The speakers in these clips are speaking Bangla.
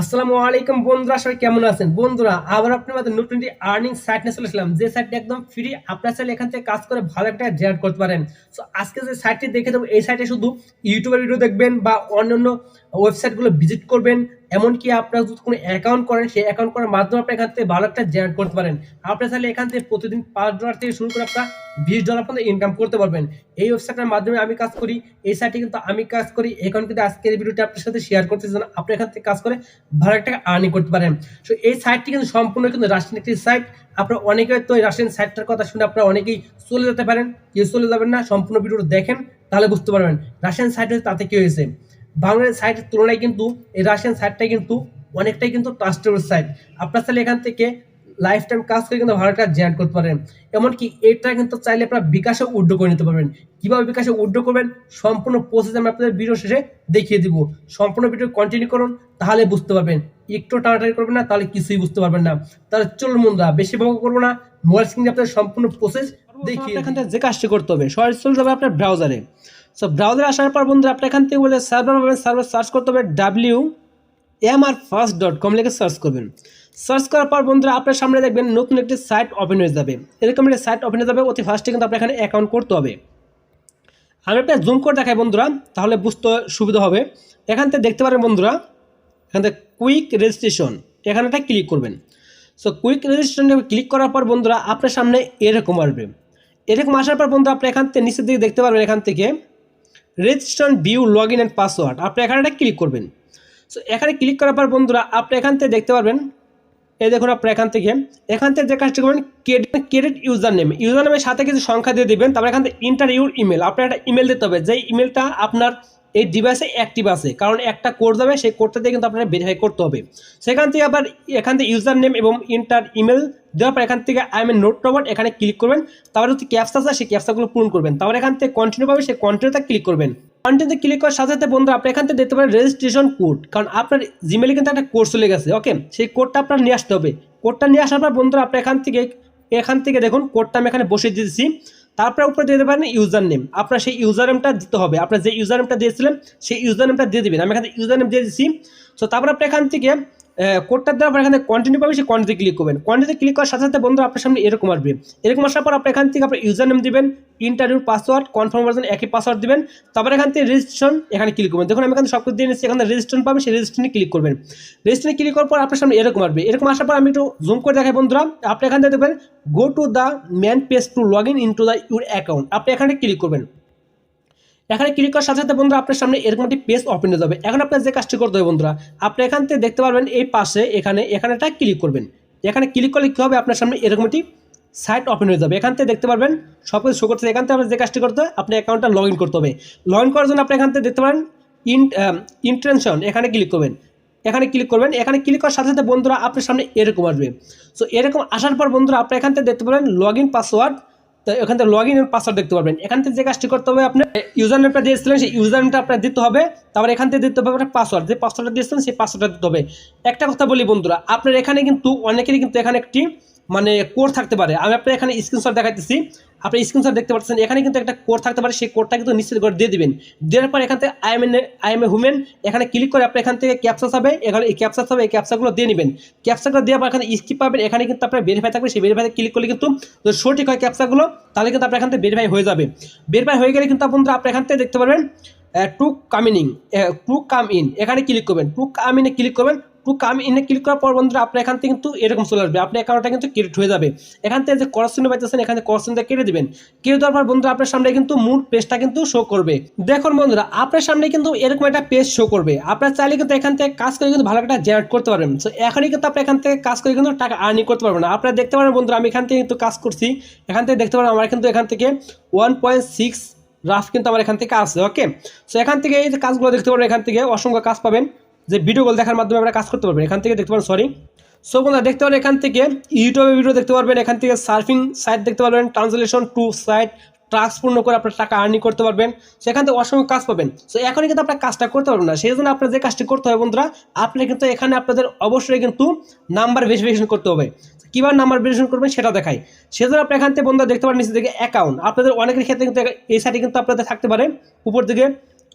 আসসালামু আলাইকুম বন্ধুরা, সবাই কেমন আছেন? বন্ধুরা, আবার আপনার মধ্যে নতুন একটি আর্নিং সাইট নিয়ে চলে আসলাম, যে সাইটটি একদম ফ্রি। আপনার চাইলে এখান থেকে কাজ করে ভালো একটা জেনারেট করতে পারেন। সো আজকে যে সাইটটি দেখে দেবো, এই সাইটে শুধু ইউটিউবের ভিডিও দেখবেন বা অন্যান্য ওয়েবসাইটগুলো ভিজিট করবেন। এমনকি আপনার যদি কোনো অ্যাকাউন্ট করেন, সেই অ্যাকাউন্ট করার মাধ্যমে আপনি এখান থেকে ভালো একটা জেনারেট করতে পারেন। আপনার চাইলে এখান থেকে প্রতিদিন $5 থেকে শুরু করে আপনার $20 পর্যন্ত ইনকাম করতে পারবেন। এই ওয়েবসাইটের মাধ্যমে আমি কাজ করি, এই সাইটে কিন্তু আমি কাজ করি। এখন কিন্তু আজকের এই ভিডিওটা আপনার সাথে শেয়ার করতেছি যেন আপনি এখান থেকে কাজ করে ভালো একটা আর্নিং করতে পারেন। সো এই সাইটটি কিন্তু সম্পূর্ণ কিন্তু রাশিয়ান একটি সাইট। আপনারা অনেকেই তো এই রাশিয়ান সাইটটার কথা শুনে আপনারা অনেকেই চলে যেতে পারেন, কেউ চলে যাবেন না। সম্পূর্ণ ভিডিওটা দেখেন, তাহলে বুঝতে পারবেন রাশিয়ান সাইট হয়েছে তাতে কি হয়েছে। বাংলাদেশ সাইটের তুলনায় কিন্তু এই রাশিয়ান সাইটটা কিন্তু অনেকটাই কিন্তু ট্রাস্টেবল সাইট। আপনার চাইলে এখান থেকে লাইফ টাইম কাজ করে কিন্তু ভালো টাকা জেনারেট করতে পারেন। এমনকি এটা কিন্তু চাইলে আপনারা বিকাশে উইথড্র করে নিতে পারবেন। কিভাবে বিকাশে উইথড্র করবেন সম্পূর্ণ প্রসেস আমি আপনাদের ভিডিও শেষে দেখিয়ে দিব। সম্পূর্ণ ভিডিও কন্টিনিউ করুন, তাহলে বুঝতে পারবেন। একটু টানাটানি করবেন না, তাহলে কিছুই বুঝতে পারবেন না। তাহলে চলুন বন্ধুরা, বেশি বক করবো না, মোবাইল স্ক্রিনে আপনাদের সম্পূর্ণ প্রসেস দেখিয়ে এখান থেকে যে কাজটি করতে হবে, সরাসরি চলে যাবে আপনার ব্রাউজারে। সো ব্রাউজারে আসার পর বন্ধুরা আপনি এখান থেকে বলে সার্ভার পাবেন, সার্ভার সার্চ করতে হবে wmrfirst.com লিখে সার্চ করবেন। সার্চ করার পর বন্ধুরা আপনার সামনে দেখবেন নতুন একটি সাইট ওপেন হয়ে যাবে। এরকম একটি সাইট ওপেন হয়ে যাবে, অতি ফার্স্টে কিন্তু আপনার এখানে অ্যাকাউন্ট করতে হবে। আমি একটা জুম করে দেখাই বন্ধুরা, তাহলে বুঝতে সুবিধা হবে। এখান থেকে দেখতে পারেন বন্ধুরা, এখান থেকে কুইক রেজিস্ট্রেশন, এখানে একটা ক্লিক করবেন। সো কুইক রেজিস্ট্রেশনে ক্লিক করার পর বন্ধুরা আপনার সামনে এরকম আসবে। এরকম আসার পর বন্ধুরা আপনি এখান থেকে নিচের দিকে দেখতে পারবেন, এখান থেকে registration view log in and password, আপনি এখানে একটা ক্লিক করবেন। সো এখানে ক্লিক করার পর বন্ধুরা আপনি এখান থেকে দেখতে পারবেন, এই দেখুন আপনার এখান থেকে যে কাজটি করবেন, ক্রেডিট ইউজার নেমের সাথে কিছু সংখ্যা দিয়ে দেবেন। তারপরে এখান থেকে ইন্টার ইউর ইমেল, আপনার একটা ইমেল দিতে হবে, যে ইমেলটা আপনার এই ডিভাইসে অ্যাক্টিভ আছে। কারণ একটা কোড যাবে, সেই কোডটা দিয়ে কিন্তু আপনার ভেরিফাই করতে হবে। সেখান থেকে আবার এখান থেকে ইউজার নেম এবং ইন্টার ইমেল দেওয়ার পর এখান থেকে I M A note robot এখানে ক্লিক করবেন। তারপরে যদি ক্যাপসা আছে সেই ক্যাপসাগুলো পূরণ করবেন। তারপরে এখান থেকে কন্টিনিউ পাবে, সেই কন্টিনিউতে ক্লিক করবেন। কন্টিনিউতে ক্লিক করার সাথে সাথে বন্ধু আপনি এখান থেকে দেখতে পারেন রেজিস্ট্রেশন কোড, কারণ আপনার জিমেলে কিন্তু একটা কোড চলে গেছে। ওকে, সেই কোডটা আপনার নিয়ে আসতে হবে। কোডটা নিয়ে আসার পর বন্ধুরা আপনি এখান থেকে দেখুন কোডটা আমি এখানে বসিয়ে দিয়েছি। তারপরে উপরে দিয়ে দেবেন ইউজার নেম, আপনার সেই ইউজার নেমটা দিতে হবে। আপনার যে ইউজার নেমটা দিয়েছিলেন সেই ইউজার নেমটা দিয়ে দেবেন। আমি এখানে ইউজার নেম দিয়ে দিচ্ছি। সো তারপর আপনি এখান থেকে কোডটা দেওয়ার পর এখানে কন্টিনিউ পাবে, সেই কন্টিনিউতে ক্লিক করবেন। কন্টিনিউতে ক্লিক করার সাথে সাথে বন্ধু আপনার সামনে এরকম আসবে। এরকম আসার পর আপনি এখান থেকে আপনার ইউজার নেম দিবেন, ইন্টারভিউ পাসওয়ার্ড, কনফার্ম ভার্সন একই পাসওয়ার্ড দিবেন। তারপর এখান থেকে রেজিস্ট্রেশন এখানে ক্লিক করবেন। দেখুন আমি এখানে সব কিছু দিয়ে নিচ্ছি, এখানে রেজিস্ট্রেশন পাবেন, সেই রেজিস্ট্রেশনে ক্লিক করবেন। রেজিস্ট্রেশনে ক্লিক করার পর আপনার সামনে এরকম আসবে। এরকম আসার পর আমি একটু জুম করে দেখাই বন্ধুরা, আপনি এখান থেকে দেখবেন go to the main page to log in into the your account, আপনি এখানে ক্লিক করবেন। এখানে ক্লিক করার সাথে সাথে বন্ধুরা আপনার সামনে এরকম একটি পেজ ওপেন হয়ে যাবে। এখন আপনার যে কাজটি করতে হবে বন্ধুরা, আপনি এখান থেকে দেখতে পারবেন এই পাশে এখানে একটা ক্লিক করবেন। এখানে ক্লিক করলে কী হবে, আপনার সামনে এরকম একটি সাইট ওপেন হয়ে যাবে। এখান থেকে দেখতে পারবেন সব কিছু শো করতে। এখান থেকে আপনার যে কাজটি করতে হবে, আপনি অ্যাকাউন্টটা লগ ইন করতে হবে। লগ ইন করার জন্য আপনি এখান থেকে দেখতে পারেন ইন্টেনশন, এখানে ক্লিক করবেন। এখানে ক্লিক করার সাথে সাথে বন্ধুরা আপনার সামনে এরকম আসবে। সো এরকম আসার পর বন্ধুরা আপনি এখান থেকে দেখতে পারেন লগ ইন পাসওয়ার্ড, তো এখান থেকে লগ ইন পাসওয়ার্ড দেখতে পারবেন। এখান থেকে যে কাজটি করতে হবে, আপনার ইউজার নেমটা দিয়েছিলেন সেই ইউজার নেমটা আপনার দিতে হবে। তারপর এখান থেকে দিতে হবে আপনার পাসওয়ার্ড, যে পাসওয়ার্ডটা দিয়েছিলেন সেই পাসওয়ার্ডটা দিতে হবে। একটা কথা বলি বন্ধুরা, আপনার এখানে কিন্তু অনেকেরই কিন্তু এখানে একটি কোড থাকতে পারে। আমি আপনার এখানে স্ক্রিনশট দেখাইতেছি, আপনি স্ক্রিনশট দেখতে পাচ্ছেন। এখানে কিন্তু একটা কোড থাকতে পারে, সেই কোডটা কিন্তু নিশ্চিত করে দিয়ে দিবেন। দেওয়ার পর এখান থেকে আই এম এ হুমেন এখানে ক্লিক করে আপনি এখান থেকে ক্যাপচা হবে, এখানে এই ক্যাপচা হবে, এই ক্যাপচাগুলো দিয়ে নেবেন। ক্যাপচাগুলো দেওয়ার পর এখানে স্কিপ পাবেন, এখানে কিন্তু আপনার ভেরিফাই থাকবে। সেই ভেরিফাইতে ক্লিক করলে কিন্তু সঠিক হয় ক্যাপচাগুলো, তাহলে কিন্তু আপনার এখান থেকে ভেরিফাই হয়ে যাবে। ভেরিফাই হয়ে গেলে কিন্তু বন্ধুরা আপনি এখান থেকে দেখতে পারবেন টু কাম ইন, এখানে ক্লিক করবেন। টু কাম ইনে ক্লিক করবেন। টু কাম ইনে ক্লিক করার পর বন্ধুরা আপনার এখান থেকে কিন্তু এরকম চলে আসবে, আপনার অ্যাকাউন্টটা কিন্তু ক্রিয়েট হয়ে যাবে। এখান থেকে যে ক্রস চিহ্ন পাইতেছেন, এখানে ক্রস চিহ্নটা কেটে দিবেন। কেটে দেওয়ার পর বন্ধুরা আপনার সামনে কিন্তু মূল পেজটা কিন্তু শো করবে। দেখুন বন্ধুরা আপনার সামনে কিন্তু এরকম একটা পেজ শো করবে। আপনার চাইলে কিন্তু এখান থেকে কাজ করে কিন্তু ভালো একটা জেনারেট করতে পারবেন। সো এখনই কিন্তু আপনি এখান থেকে কাজ করে কিন্তু টাকা আর্নিং করতে পারবেন। আপনারা দেখতে পারেন বন্ধুরা আমি এখান থেকে কিন্তু কাজ করছি। এখান থেকে দেখতে পারেন আমার কিন্তু এখান থেকে 1.6 রাফ কিন্তু আমার এখান থেকে আছে। ওকে, সো এখান থেকে এই যে কাজগুলো দেখতে পারবেন, এখান থেকে অসংখ্য কাজ পাবেন, যে ভিডিওগুলো দেখার মাধ্যমে আমরা কাজ করতে পারবেন। এখান থেকে দেখতে পারেন সো বন্ধুরা দেখতে পারেন এখান থেকে ইউটিউবে ভিডিও দেখতে পারবেন, এখান থেকে সার্ফিং সাইট দেখতে পারবেন, ট্রান্সলেশন টু সাইট, টাস্ক পূর্ণ করে আপনার টাকা আর্নিং করতে পারবেন। সেখান থেকে অসংখ্য কাজ পাবেন। সো এখনই কিন্তু আপনার কাজটা করতে পারবেন না, সেই জন্য আপনার যে কাজটি করতে হবে বন্ধুরা, আপনি কিন্তু এখানে আপনাদের অবশ্যই কিন্তু নাম্বার ভেরিফিকেশন করতে হবে। কীভাবে নাম্বার ভেরিফিকেশন করবেন সেটা দেখাই। সেজন্য আপনি এখান থেকে বন্ধুরা দেখতে পারেন নিচে থেকে অ্যাকাউন্ট, আপনাদের অনেকের ক্ষেত্রে কিন্তু এই সাইটে কিন্তু আপনাদের থাকতে পারে। উপর দিকে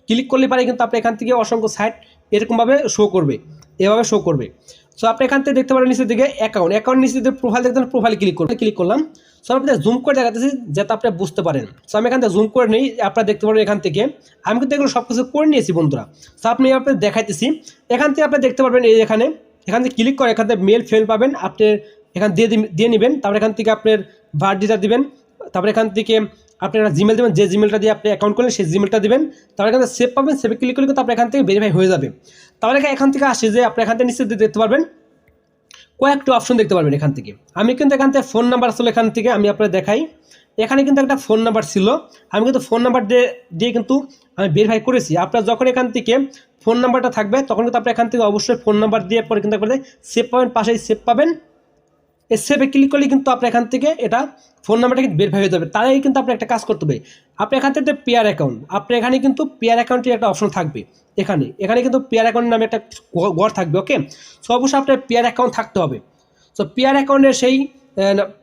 ক্লিক করলে পারে কিন্তু আপনি এখান থেকে অসংখ্য সাইট এরকমভাবে শো করবে, এভাবে শো করবে। সো আপনি এখান থেকে দেখতে পারেন নিচের দিকে অ্যাকাউন্ট নিচের দিকে প্রোফাইল দেখতে প্রোফাইলে ক্লিক করলাম। সো আপনি জুম করে দেখাতেছি যাতে আপনি বুঝতে পারেন। সো আমি এখান থেকে জুম করে নিই, আপনারা দেখতে পারবেন এখান থেকে আমি কিন্তু এগুলো সব কিছু করে নিয়েছি বন্ধুরা। সো আপনি আপনার দেখাইতেছি, এখান থেকে আপনি দেখতে পারবেন এই এখানে থেকে ক্লিক করে এখান থেকে মেল ফেল পাবেন, আপনি এখান দিয়ে নেবেন। তারপরে এখান থেকে আপনার বার্থডেটা দিবেন, তারপরে এখান থেকে আপনি একটা জিমেল দেবেন, যে জিমেলটা দিয়ে আপনি অ্যাকাউন্ট করলেন সেই জিমেলটা দিবেন। তারপরে এখান থেকে সেভ পাবেন, সেভে ক্লিক করলে কিন্তু আপনি এখান থেকে ভেরিফাই হয়ে যাবে। তারপরে এখান থেকে আসে যে আপনি এখান থেকে নিচে দেখতে পারবেন কয়েকটা অপশন দেখতে পারবেন এখান থেকে। আমি কিন্তু এখান থেকে ফোন নাম্বার আসলে এখান থেকে আমি আপনার দেখাই, এখানে কিন্তু একটা ফোন নাম্বার ছিল, আমি কিন্তু ফোন নাম্বার দিয়ে কিন্তু আমি ভেরিফাই করেছি। আপনার যখন এখান থেকে ফোন নাম্বারটা থাকবে তখন কিন্তু আপনি এখান থেকে অবশ্যই ফোন নাম্বার দিয়ে পরে কিন্তু আপনাদের সেভ পাবেন, পাশেই সেভ পাবেন। এই সেভে ক্লিক করলে কিন্তু আপনি এখান থেকে এটা ফোন নাম্বারটা কিন্তু বের হয়ে যাবে। তাই কিন্তু আপনি একটা কাজ করতে হবে, আপনি এখান থেকে পেয়ার অ্যাকাউন্ট, আপনি এখানে কিন্তু পেয়ার অ্যাকাউন্টের একটা অপশন থাকবে, এখানে কিন্তু পেয়ার অ্যাকাউন্ট নামে একটা ঘর থাকবে। ওকে, সো অবশ্যই আপনার পেয়ার অ্যাকাউন্ট থাকতে হবে। সো পেয়ার অ্যাকাউন্টের সেই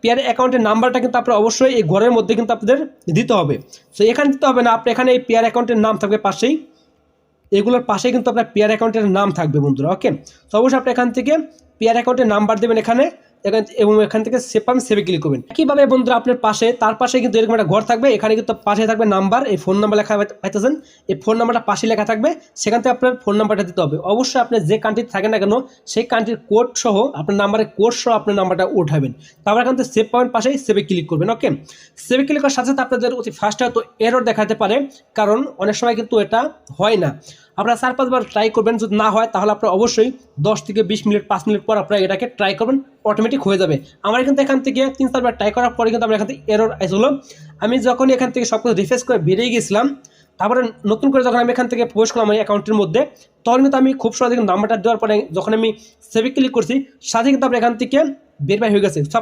পেয়ার অ্যাকাউন্টের নাম্বারটা কিন্তু আপনার অবশ্যই এই ঘরের মধ্যে কিন্তু আপনাদের দিতে হবে। সো এখানে দিতে হবে না, আপনি এখানে এই পেয়ার অ্যাকাউন্টের নাম থাকবে পাশেই, এগুলোর পাশেই কিন্তু আপনার পেয়ার অ্যাকাউন্টের নাম থাকবে বন্ধুরা। ওকে, সো অবশ্যই আপনি এখান থেকে পেয়ার অ্যাকাউন্টের নাম্বার দেবেন এখানে এবং এখান থেকে সেভে ক্লিক করবেন। একইভাবে বন্ধুরা আপনার পাশে তার পাশে কিন্তু এরকম একটা ঘর থাকবে, এখানে কিন্তু পাশে থাকবে নাম্বার, এই ফোন নাম্বার লেখা পাইতেছেন, এই ফোন নাম্বারটা পাশে লেখা থাকবে, সেখান থেকে আপনার ফোন নাম্বারটা দিতে হবে। অবশ্যই আপনি যে কান্ট্রি থাকেন না কেন সেই কান্ট্রির কোড সহ আপনার নাম্বারের কোড সহ আপনার নাম্বারটা উঠাবেন। তারপর এখান থেকে সেভ পাবেন, পাশেই সেভে ক্লিক করবেন। ওকে, সেভে ক্লিক করার সাথে সাথে আপনাদের অতি ফার্স্ট হয়তো এরর দেখাতে পারে, কারণ অনেক সময় কিন্তু এটা হয় না। আপনারা 4-5 বার ট্রাই করবেন, যদি না হয় তাহলে আপনারা অবশ্যই 10 থেকে 20 মিনিট 5 মিনিট পর আপনারা এটাকে ট্রাই করবেন, অটোমেটিক হয়ে যাবে। আমার কিন্তু এখান থেকে 3-4 বার ট্রাই করার পরে কিন্তু আমার এখান থেকে এরর আসলো। আমি যখন এখান থেকে সব কিছু রিফ্রেশ করে বেরিয়ে গেছিলাম, তারপরে নতুন করে যখন আমি এখান থেকে প্রবেশ করলাম আমার অ্যাকাউন্টের মধ্যে, তখন কিন্তু আমি খুব সহজে নাম্বারটা দেওয়ার পরে যখন আমি সেভে ক্লিক করছি সাথে কিন্তু আপনার এখান থেকে বেরবাই হয়ে গেছে। সো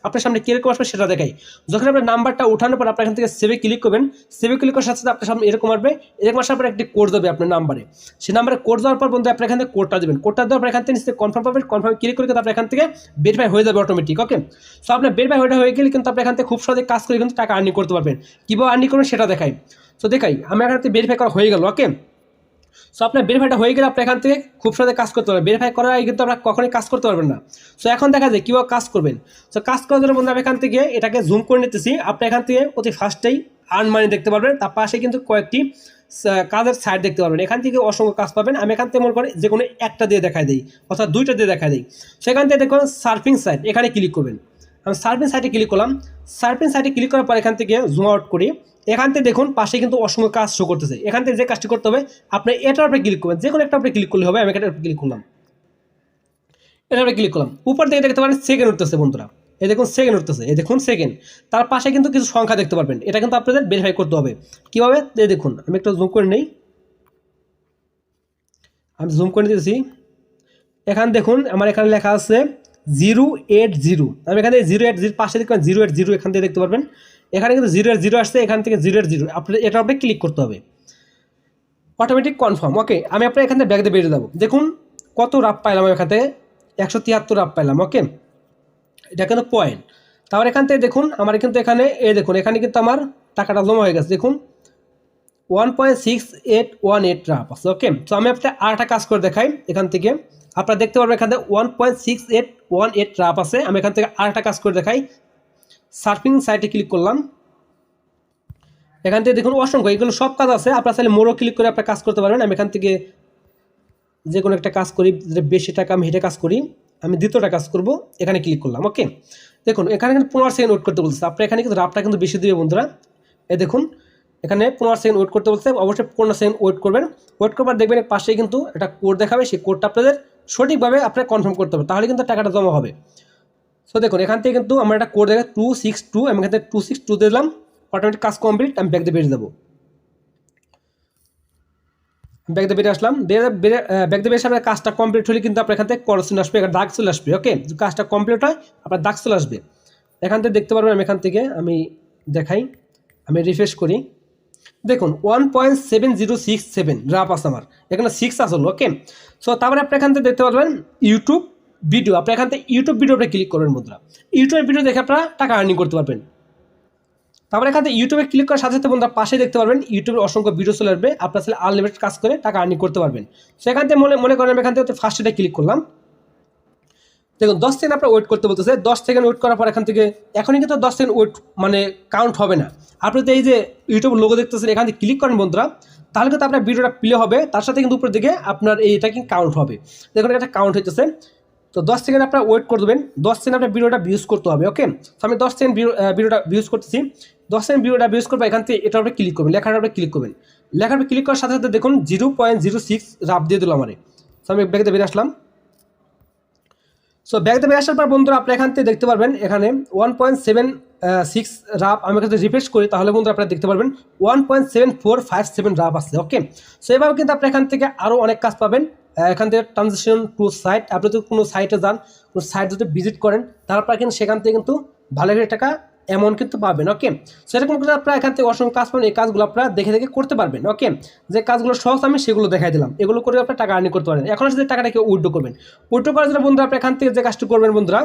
আপনার সামনে কীরকম আসবে সেটা দেখাই। যখন আপনার নাম্বারটা ওঠানোর পর আপনার এখান থেকে সেভে ক্লিক করবেন, সেভে ক্লিক করার সাথে সাথে আপনার সামনে এরকম আসবে, এরকম আসার পর একটি কোড দেবে আপনার নাম্বারে, সেই নাম্বারে কোড দেওয়ার পর বন্ধু আপনার এখান থেকে কোডটা দেবেন, কোডটা দেওয়ার পর এখান থেকে নিচে কনফার্ম পাবেন, কনফার্ম ক্লিক করে কিন্তু আপনার এখান থেকে বেরবাই হয়ে যাবে অটোমেটিক। ওকে, সো আপনার বেরবাই হয়ে গেলে কিন্তু আপনি এখান থেকে খুব সহজে কাজ করে কিন্তু টাকা আর্নিং করতে পারবেন। কীভাবে আর্নিং করবেন সেটা দেখাই। সো দেখাই, আমি এখান থেকে ভেরিফাই করা হয়ে গেল। ওকে, সো আপনার ভেরিফাইটা হয়ে গেলে আপনি এখান থেকে খুব সহজে কাজ করতে পারবেন। ভেরিফাই করার আগে কিন্তু আপনারা কখনোই কাজ করতে পারবেন না। সো এখন দেখা যায় কীভাবে কাজ করবেন। সো কাজ করার জন্য বন্ধু আমি এখান থেকে এটাকে জুম করে নিতেছি, আপনি এখান থেকে অতি ফার্স্টেই আর্ন মানি দেখতে পারবেন, তার পাশে কিন্তু কয়েকটি কাজের সাইট দেখতে পারবেন, এখান থেকে অসংখ্য কাজ পাবেন। আমি এখান থেকে মনে করি যে কোনো একটা দিয়ে দেখাই দিই, অর্থাৎ 2টা দিয়ে দেখাই দিই। সেখান থেকে দেখুন সার্ফিং সাইট, এখানে ক্লিক করবেন। আমি সার্ফিং সাইটে ক্লিক করলাম, সার্ফিং সাইটে ক্লিক করার পর এখান থেকে জুম আউট করি, এখান থেকে দেখুন পাশে কিন্তু অসংখ্য কাজ শো করতেছে। এখান থেকে যে কাজটি করতে হবে আপনি এটার উপরে ক্লিক করবেন, যে কোনো একটা উপরে ক্লিক করলে হবে। আমি এটার উপরে ক্লিক করলাম, এটার উপরে ক্লিক করলাম, উপর থেকে দেখতে পারেন সেকেন্ড উঠতেছে বন্ধুরা, এই দেখুন সেকেন্ড উঠতেছে, এই দেখুন সেকেন্ড। তার পাশে কিন্তু কিছু সংখ্যা দেখতে পারবেন, এটা কিন্তু আপনাদের ভেরিফাই করতে হবে। কীভাবে এই দেখুন, আমি একটু জুম করে নেই, আমি জুম করে দিয়েছি। এখানে দেখুন আমার এখানে লেখা আছে 080, আমি এখানে 080 পাশে দেখবেন 080, এখান থেকে দেখতে পারবেন এখানে কিন্তু 080 আসছে, এখান থেকে 080 আপনার এটার উপরে ক্লিক করতে হবে, অটোমেটিক কনফার্ম। ওকে, আমি আপনার এখান থেকে ব্যাগ দিয়ে বেরিয়ে যাবো। দেখুন কত রাপ পাইলাম, এখান থেকে 173 রাপ পাইলাম। ওকে, এটা কিন্তু পয়েন্ট। তারপর এখান থেকে দেখুন আমার কিন্তু এখানে দেখুন এখানে কিন্তু আমার টাকাটা জমা হয়ে গেছে, দেখুন 1.6818 রাপ আছে। ওকে, তো আমি আপনার আরেকটা কাজ করে দেখাই। এখান থেকে আপনারা দেখতে পারবেন এখান থেকে 1.6818 রাপ আছে। আমি এখান থেকে আরেকটা কাজ করে দেখাই, সার্ফিং সাইটে ক্লিক করলাম, এখান থেকে দেখুন অসংখ্য এগুলো সব কাজ আছে। আপনার চাইলে মোড়ও ক্লিক করে আপনার কাজ করতে পারবেন। আমি এখান থেকে যে কোনো একটা কাজ করি, যে বেশি টাকা আমি হেঁটে কাজ করি, আমি দ্বিতীয়টা কাজ করব, এখানে ক্লিক করলাম। ওকে, দেখুন এখানে কিন্তু 15 সেকেন্ড ওয়েট করতে বলছে, আপনার এখানে কিন্তু রাপটা কিন্তু বেশি দিবে বন্ধুরা। দেখুন এখানে 15 সেকেন্ড ওয়েট করতে বলছে, অবশ্যই 15 সেকেন্ড ওয়েট করবেন। ওয়েট করবার দেখবেন পাশেই কিন্তু একটা কোড দেখাবে, সেই কোডটা আপনাদের সঠিকভাবে আপনার কনফার্ম করতে হবে, তাহলে কিন্তু টাকাটা জমা হবে। সো দেখুন এখান থেকে কিন্তু আমার একটা কোড দেখে 262, আমি এখান থেকে 262 দিলাম, অটোমেটিক কাজ কমপ্লিট। আমি ব্যাগ দিয়ে বেরিয়ে যাবো, ব্যাগ দিয়ে বেরিয়ে আসলাম। ব্যাগ দিয়ে বেরিয়ে আসলে কাজটা কমপ্লিট হলে কিন্তু আপনার এখান থেকে করস চলে আসবে, দাগ চলে আসবে। ওকে, কাজটা কমপ্লিট হয় আপনার দাগ চলে আসবে, এখান থেকে দেখতে পারবেন। আমি এখান থেকে আমি দেখাই, আমি রিফ্রেশ করি, দেখুন 1.7067 রাপ আছে আমার এখানে 6 আসলো। ওকে, সো তারপরে আপনি এখান থেকে দেখতে পারবেন ইউটিউব ভিডিও, আপনি এখান থেকে ইউটিউব ভিডিওটা ক্লিক করবেন বন্ধুরা। ইউটিউব ভিডিও দেখে আপনারা টাকা আর্নিং করতে পারবেন। তারপরে এখান থেকে ইউটিউবে ক্লিক করার সাথে সাথে বন্ধুরা পাশে দেখতে পারবেন ইউটিউবের অসংখ্য ভিডিও চলে আসবে, আপনার আসলে আনলিমিটেড কাজ করে টাকা আর্নিং করতে পারবেন। সেখান থেকে মনে করেন এখান থেকে ফার্স্ট এটা ক্লিক করলাম, দেখুন 10 সেকেন্ড আপনার ওয়েট করতে বলতেছে। 10 সেকেন্ড ওয়েট করার পর এখান থেকে এখনই কিন্তু 10 সেকেন্ড ওয়েট মানে কাউন্ট হবে না। আপনি তো এই যে ইউটিউব লোগো দেখতেছেন এখান থেকে ক্লিক করেন বন্ধুরা, তাহলে কিন্তু আপনার ভিডিওটা প্লে হবে, তার সাথে কিন্তু উপরের দিকে আপনার এটা কি কাউন্ট হবে। দেখুন এটা কাউন্ট হইতেছে। তো 10 সেকেন্ড আপনার ওয়েট করে দেবেন, 10 সেকেন্ড আপনার ভিডিওটা ভিউজ করতে হবে। ওকে, তো আমি 10 সেকেন্ড ভিডিওটা ভিউজ করতেছি। 10 সেকেন্ড ভিডিওটা ভিউজ করবো, এখান থেকে এটা আপনি ক্লিক করবেন, লেখার আপনি ক্লিক করবেন। লেখার আপনি ক্লিক করার সাথে সাথে দেখুন 0.06 রাফ দিয়ে দিল আমারে। তো আমি ব্যাগতে বেরিয়ে আসলাম। সো ব্যাগতে বেরিয়ে আসার পর বন্ধুরা আপনি এখান থেকে দেখতে পারবেন এখানে 1.76 রাফ। আমি এখানে রিফ্রেশ করি, তাহলে বন্ধুরা আপনারা দেখতে পারবেন 1.7457 রাফ আছে। ওকে, সো এভাবে কিন্তু আপনি এখান থেকে আরও অনেক কাজ পাবেন। এখান থেকে ট্রানজেকশন টু সাইট, আপনি যদি কোনো সাইটে যান, কোনো সাইট যদি ভিজিট করেন, তারপর কিন্তু সেখান থেকে কিন্তু ভালো করে টাকা অ্যামাউন্ট কিন্তু পাবেন। ওকে, সেরকম করে আপনারা এখান থেকে অসংখ্য কাজ পাবেন, এই কাজগুলো আপনারা দেখে দেখে করতে পারবেন। ওকে, যে কাজগুলো সহজ আমি সেগুলো দেখাই দিলাম, এগুলো করে আপনারা টাকা আর্নিং করতে পারেন। এখন আসলে টাকাটাকে উইথড্র করবেন। উইথড্র করার জন্য বন্ধুরা আপনি এখান থেকে যে কাজটি করবেন বন্ধুরা,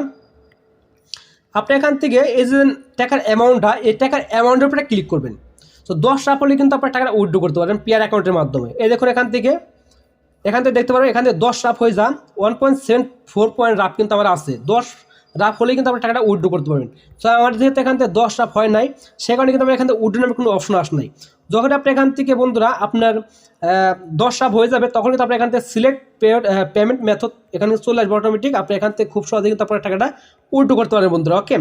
আপনি এখান থেকে এই যে টাকার অ্যামাউন্টটা, এই টাকার অ্যামাউন্টের উপরে ক্লিক করবেন। তো 10 রাফ হলে কিন্তু আপনার টাকাটা উইথড্র করতে পারেন পিয়ার অ্যাকাউন্টের মাধ্যমে। এই দেখুন এখান থেকে দেখতে পারবেন এখান থেকে 10 রাফ হয়ে যান 1.74 পয়েন্ট রাফ কিন্তু আমার আছে। 10 রাফ হলেই কিন্তু আপনার টাকাটা উইথড্র করতে পারবেন। সো আমার যেহেতু এখান থেকে 10 রাফ হয় নাই, সে কারণে কিন্তু আমার এখান থেকে উইথড্র নামে কোনো অপশন আসে নাই। যখন আপনি এখান থেকে বন্ধুরা আপনার 10 রাফ হয়ে যাবে, তখন কিন্তু আপনি এখান থেকে সিলেক্ট পেমেন্ট মেথড এখানে চলে আসবে অটোমেটিক। আপনি এখান থেকে খুব সহজে কিন্তু আপনার টাকাটা উইথড্র করতে পারবেন বন্ধুরা। ওকে,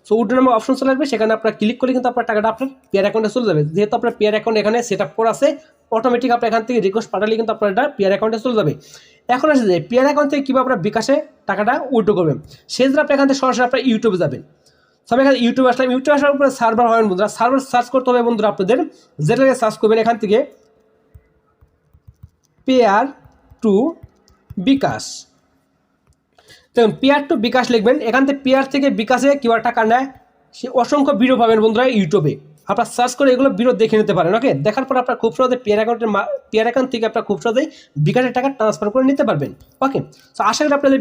সো উইথড্র নামে অপশন চলে আসবে, সেখানে আপনার ক্লিক করলে কিন্তু আপনার টাকাটা আপনার পেয়ার অ্যাকাউন্টে চলে যাবে। যেহেতু আপনার পেয়ার অ্যাকাউন্ট এখানে সেট আপ করা আছে, অটোমেটিক আপনি এখান থেকে রিকোয়েস্ট পাঠালে কিন্তু আপনার এটা পেয়ার অ্যাকাউন্টে চলে যাবে। এখন আসে যে পেয়ার অ্যাকাউন্ট থেকে কীভাবে আপনার বিকাশে টাকাটা উইথড্র করবেন, সেই জন্য আপনি এখান থেকে সরাসরি আপনার ইউটিউবে যাবেন। সব এখানে ইউটিউবে আসলাম, ইউটিউবে আসার উপরে সার্ভার হবেন বন্ধুরা। সার্ভার সার্চ করতে হবে বন্ধুরা আপনাদের, যেটাকে সার্চ করবেন এখান থেকে পেয়ার টু বিকাশ। দেখুন পেয়ার টু বিকাশ লিখবেন, এখান থেকে পেয়ার থেকে বিকাশে কীভাবে টাকা নেয় সে অসংখ্য ভিডিও পাবেন বন্ধুরা ইউটিউবে। আপনার সার্চ করে এগুলো ভিডিও দেখে নিতে পারেন। ওকে, দেখার পর আপনার খুব সহজে পেয়ার অ্যাকাউন্ট থেকে আপনার খুব সহজেই বিকাশের টাকা ট্রান্সফার করে নিতে পারবেন। ওকে, তো আশা করি আপনাদের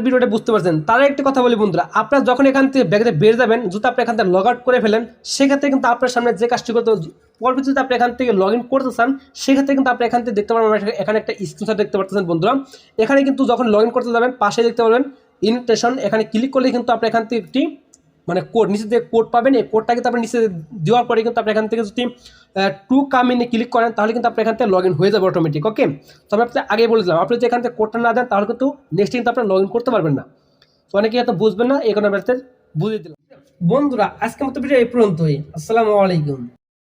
ভিডিওটা বুঝতে পারছেন। তারা একটি কথা বলি বন্ধুরা, আপনার যখন এখান থেকে ব্যাগে বের যাবেন, যদি আপনি এখান থেকে লগ আউট করে ফেলেন, সেক্ষেত্রে কিন্তু আপনার সামনে যে কাজটি করতে পরবর্তীতে আপনি এখান থেকে লগ ইন করতে চান, সেক্ষেত্রে কিন্তু আপনি এখান থেকে দেখতে পারবেন এখানে একটা স্ক্রিনশট দেখতে পাচ্ছেন বন্ধুরা। এখানে কিন্তু যখন লগ ইন করতে যাবেন পাশে দেখতে পারবেন ইনভিটেশন, এখানে ক্লিক করলে কিন্তু আপনি এখান থেকে একটি মানে কোড নিচে যে কোড পাবেন, এই কোডটা কিন্তু আপনি নিচে দেওয়ার পরে কিন্তু আপনি এখান থেকে যদি টু কাম ইনে ক্লিক করেন, তাহলে কিন্তু আপনি এখান থেকে লগ ইন হয়ে যাবে অটোমেটিক। ওকে, তবে আপনি আগে বলে দিলাম, আপনি যদি এখান থেকে কোডটা না দেন, তাহলে কিন্তু নেক্সট কিন্তু আপনার লগ ইন করতে পারবেন না। তো অনেকে হয়তো বুঝবেন না, এই কারণে বুঝিয়ে দিলাম বন্ধুরা। আজকের মতো ভিডিও এই পর্যন্তই। আসসালামু আলাইকুম।